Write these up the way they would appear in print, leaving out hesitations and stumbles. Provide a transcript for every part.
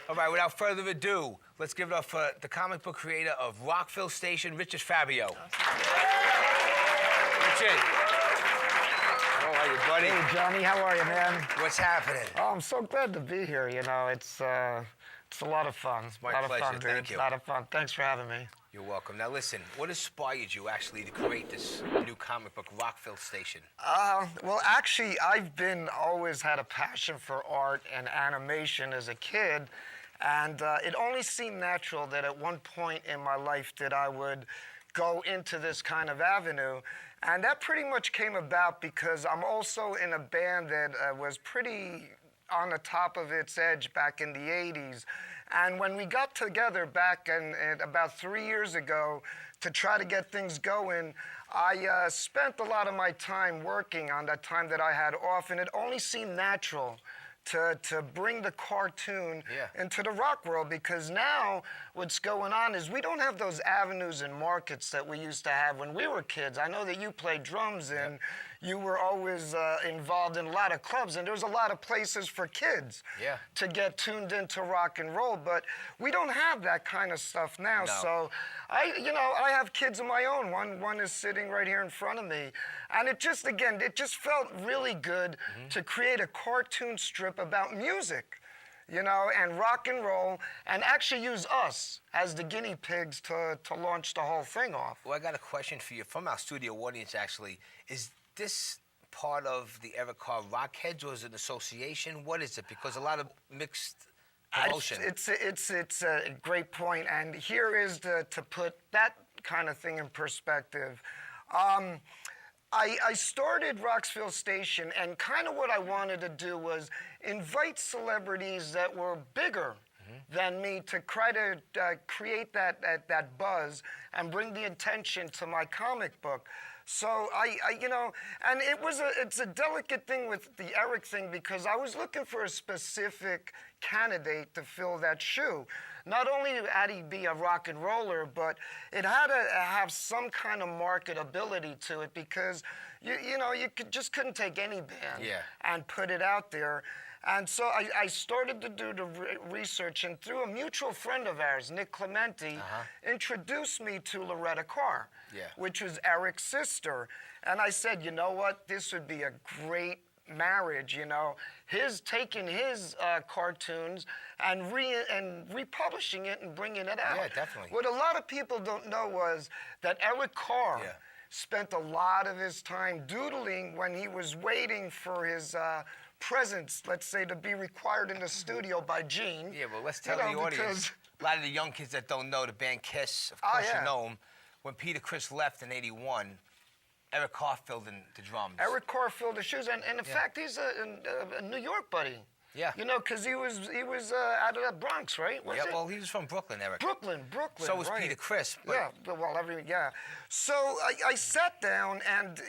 All right, without further ado, let's give it up for the comic book creator of Rockville Station, Richard Fabio. Richard. How are you, buddy? Hey, Johnny, how are you, man? What's happening? Oh, I'm so glad to be here. You know, it's a lot of fun. It's my a lot pleasure. Of fun, dude. Thank you. A lot of fun. Thanks for having me. You're welcome. Now listen, what inspired you actually to create this new comic book, Rockville Station? Well, actually, I've always had a passion for art and animation as a kid, and it only seemed natural that at one point in my life that I would go into this kind of avenue. And that pretty much came about because I'm also in a band that was pretty on the top of its edge back in the 80s. And when we got together back in about 3 years ago to try to get things going, I spent a lot of my time working on that time that I had off, and it only seemed natural to bring the cartoon into the rock world, because now what's going on is we don't have those avenues and markets that we used to have when we were kids. I know that you played drums and you were always involved in a lot of clubs, and there's a lot of places for kids to get tuned into rock and roll, but we don't have that kind of stuff now. No. So I have kids of my own. One is sitting right here in front of me, and it just felt really good to create a cartoon strip about music, and rock and roll, and actually use us as the guinea pigs to launch the whole thing off. Well, I got a question for you from our studio audience, actually. Is this part of the Eric Carr Rockheads, or is it an association? What is it? Because a lot of mixed promotion. It's a great point, and here is to put that kind of thing in perspective. I started Rockville Station, and kind of what I wanted to do was invite celebrities that were bigger than me to try to create that buzz and bring the attention to my comic book. So and it's a delicate thing with the Eric thing, because I was looking for a specific candidate to fill that shoe. Not only had he be a rock and roller, but it had to have some kind of marketability to it, because you just couldn't take any band and put it out there. And so I started to do the research, and through a mutual friend of ours, Nick Clementi, introduced me to Loretta Carr, which was Eric's sister. And I said, you know what, this would be a great marriage, taking his cartoons and republishing it and bringing it out. Yeah, definitely. What a lot of people don't know was that Eric Carr spent a lot of his time doodling when he was waiting for his presence, let's say, to be required in the studio by Gene. Yeah, well, let's tell the audience. A lot of the young kids that don't know the band Kiss, of course you know them. When Peter Criss left in '81, Eric Carr filled in the drums. Eric Carr filled the shoes, and in fact, he's a New York buddy. Yeah. Because he was out of the Bronx, right? Well, he was from Brooklyn, Eric. Brooklyn. So was Peter Criss. But... So I sat down, and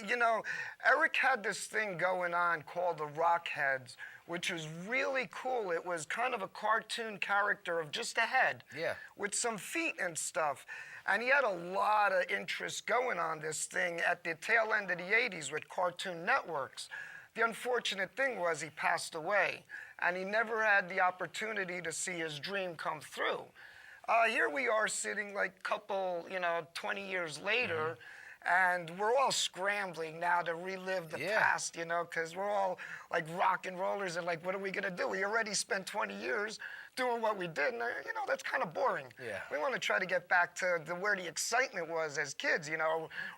Eric had this thing going on called the Rockheads, which was really cool. It was kind of a cartoon character of just a head, with some feet and stuff. And he had a lot of interest going on this thing at the tail end of the 80s with Cartoon Networks. The unfortunate thing was he passed away, and he never had the opportunity to see his dream come through. Here we are sitting like a couple, 20 years later, and we're all scrambling now to relive the past, because we're all like rock and rollers, and like, what are we gonna do? We already spent 20 years doing what we did, and that's kind of boring. We want to try to get back to where the excitement was as kids,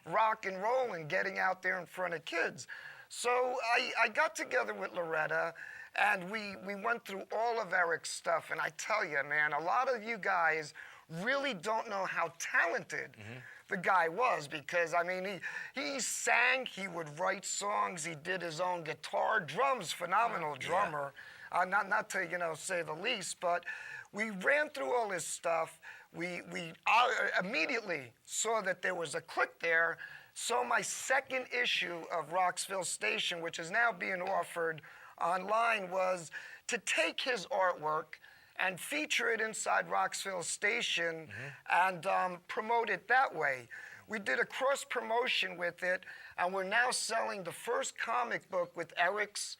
rock and roll and getting out there in front of kids. So I got together with Loretta, and we went through all of Eric's stuff, and I tell you, man, a lot of you guys really don't know how talented the guy was, because, I mean, he sang, he would write songs, he did his own guitar, drums, phenomenal drummer, not to, say the least, but we ran through all his stuff. We immediately saw that there was a click there. So my second issue of Rockville Station, which is now being offered online, was to take his artwork and feature it inside Rockville Station and promote it that way. We did a cross-promotion with it, and we're now selling the first comic book with Eric's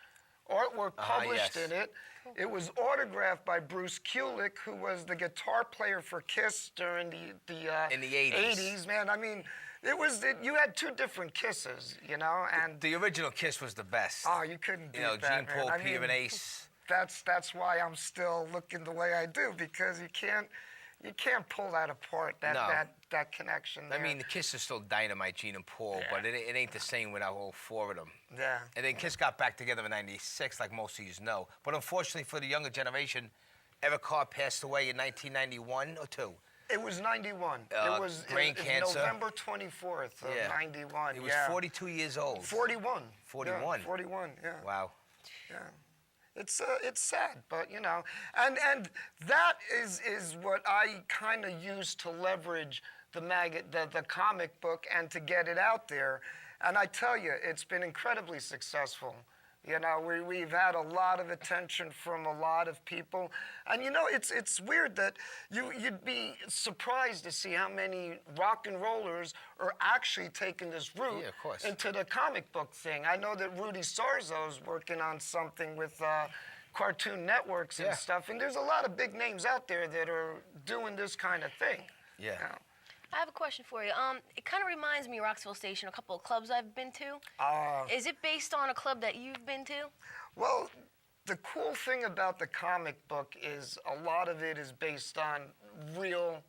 artwork published in it. It was autographed by Bruce Kulick, who was the guitar player for Kiss during the In the 80s. 80s, man. I mean, you had two different Kisses, you know, and The original Kiss was the best. oh, you couldn't beat You know, that, Gene, man. Paul, I Peter, mean, and Ace. that's why I'm still looking the way I do, because you can't pull that apart. No. That connection there. I mean, the Kiss is still dynamite, Gene and Paul, Yeah. but it ain't the same without all four of them. yeah. And then Kiss got back together in '96, like most of you know. But unfortunately for the younger generation, Eric Carr passed away in 1991 or 2. It was 91. It was brain cancer. November 24th of Yeah. 91. He was yeah. 42 years old. 41. 41. Yeah, 41. Yeah. Wow. Yeah. It's sad, but you know, and that is what I kind of use to leverage the comic book and to get it out there. And I tell you, it's been incredibly successful. You know, we've had a lot of attention from a lot of people, and you know, it's weird that you'd be surprised to see how many rock and rollers are actually taking this route Yeah, of course. into the comic book thing. I know that Rudy Sarzo's working on something with Cartoon Networks and Yeah. stuff, and there's a lot of big names out there that are doing this kind of thing. Yeah. You know? I have a question for you. It kind of reminds me of Rockville Station, a couple of clubs I've been to. Is it based on a club that you've been to? Well, the cool thing about the comic book is a lot of it is based on real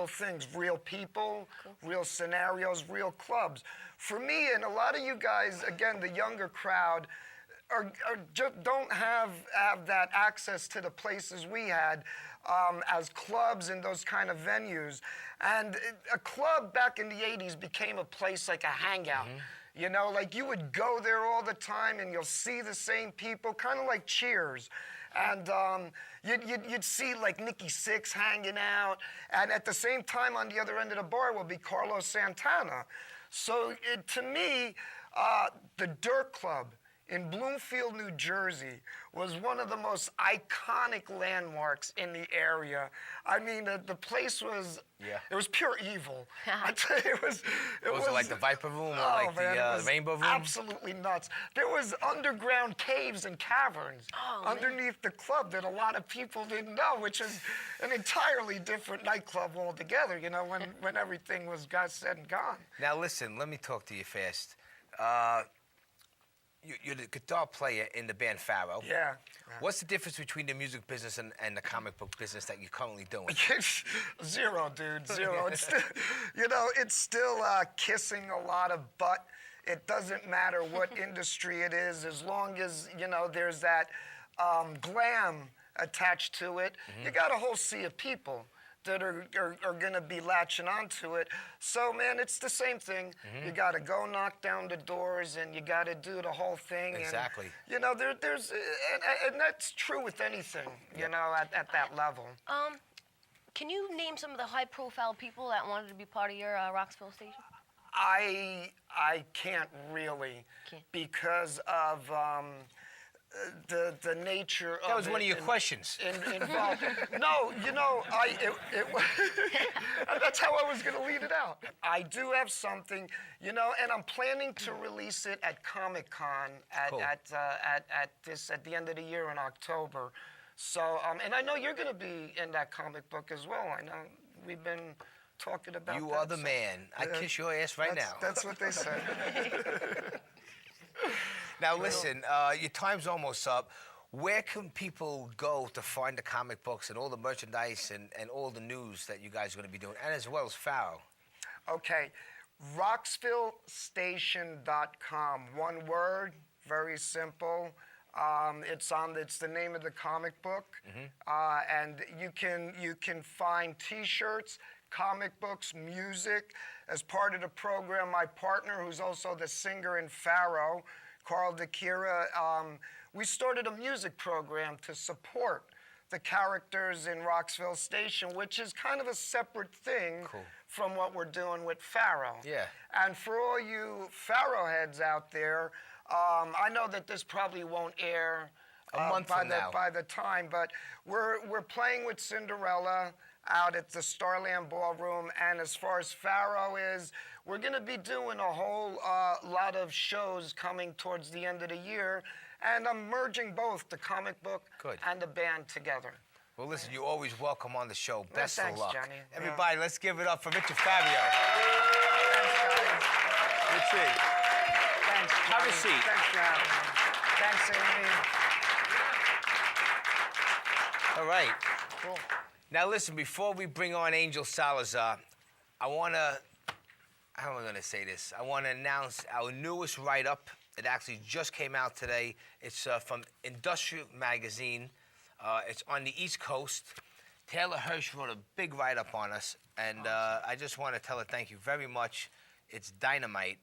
things, real people, real scenarios, real clubs. For me, and a lot of you guys, again, the younger crowd, are just don't have that access to the places we had as clubs and those kind of venues. And a club back in the 80s became a place like a hangout. You know, like you would go there all the time and you'll see the same people, kind of like Cheers. And you'd see like Nikki Sixx hanging out. And at the same time on the other end of the bar will be Carlos Santana. So to me, the Dirt Club in Bloomfield, New Jersey, was one of the most iconic landmarks in the area. I mean, the place was, it was pure evil. I tell you, Was it like the Viper Room or like man, it the was Rainbow Room? Absolutely nuts. There was underground caves and caverns underneath the club that a lot of people didn't know, which is an entirely different nightclub altogether, you know, when everything got said and gone. Now listen, let me talk to you fast. You're the guitar player in the band Pharoah. Yeah. What's the difference between the music business and the comic book business that you're currently doing? Zero, dude, zero. It's still, you know, it's still kissing a lot of butt. It doesn't matter what industry it is, as long as, you know, there's that glam attached to it. You got a whole sea of people that are going to be latching onto it. So, man, it's the same thing. You got to go knock down the doors, and you got to do the whole thing. Exactly. And, you know, there's, and that's true with anything, you know, at that level. Can you name some of the high-profile people that wanted to be part of your Rockville Station? I can't really, because of the nature of it. That was one of your questions. Involved. No, you know, that's how I was going to lead it out. I do have something, you know, and I'm planning to release it at Comic-Con Cool. at the end of the year in October. So, and I know you're going to be in that comic book as well. I know we've been talking about that. You are the man. I kiss your ass right now. That's what they say. Now listen, your time's almost up. Where can people go to find the comic books and all the merchandise and all the news that you guys are going to be doing, and as well as Pharoah? Okay, rockvillestation.com. One word, very simple. It's the name of the comic book, and you can find T-shirts, comic books, music. As part of the program, my partner, who's also the singer in Pharoah, Carl DeKira, we started a music program to support the characters in Rockville Station, which is kind of a separate thing from what we're doing with Pharoah. Yeah. And for all you Pharoah heads out there, I know that this probably won't air a month from now by the time, but we're playing with Cinderella out at the Starland Ballroom, and as far as Pharoah is, we're going to be doing a whole lot of shows coming towards the end of the year, and I'm merging both the comic book Good. and the band together. Well, listen, you're always welcome on the show. Well, Best thanks, of luck. Johnny. Everybody, let's give it up for Richard Fabio. Thanks, guys. Richard, Thanks, have a Johnny. seat. Thanks for having me. Thanks, Amy. All right. Cool. Now, listen, before we bring on Angel Salazar, how am I going to say this? I want to announce our newest write-up. It actually just came out today. It's from Industrial Magazine. It's on the East Coast. Taylor Hirsch wrote a big write-up on us, and I just want to tell her thank you very much. It's dynamite.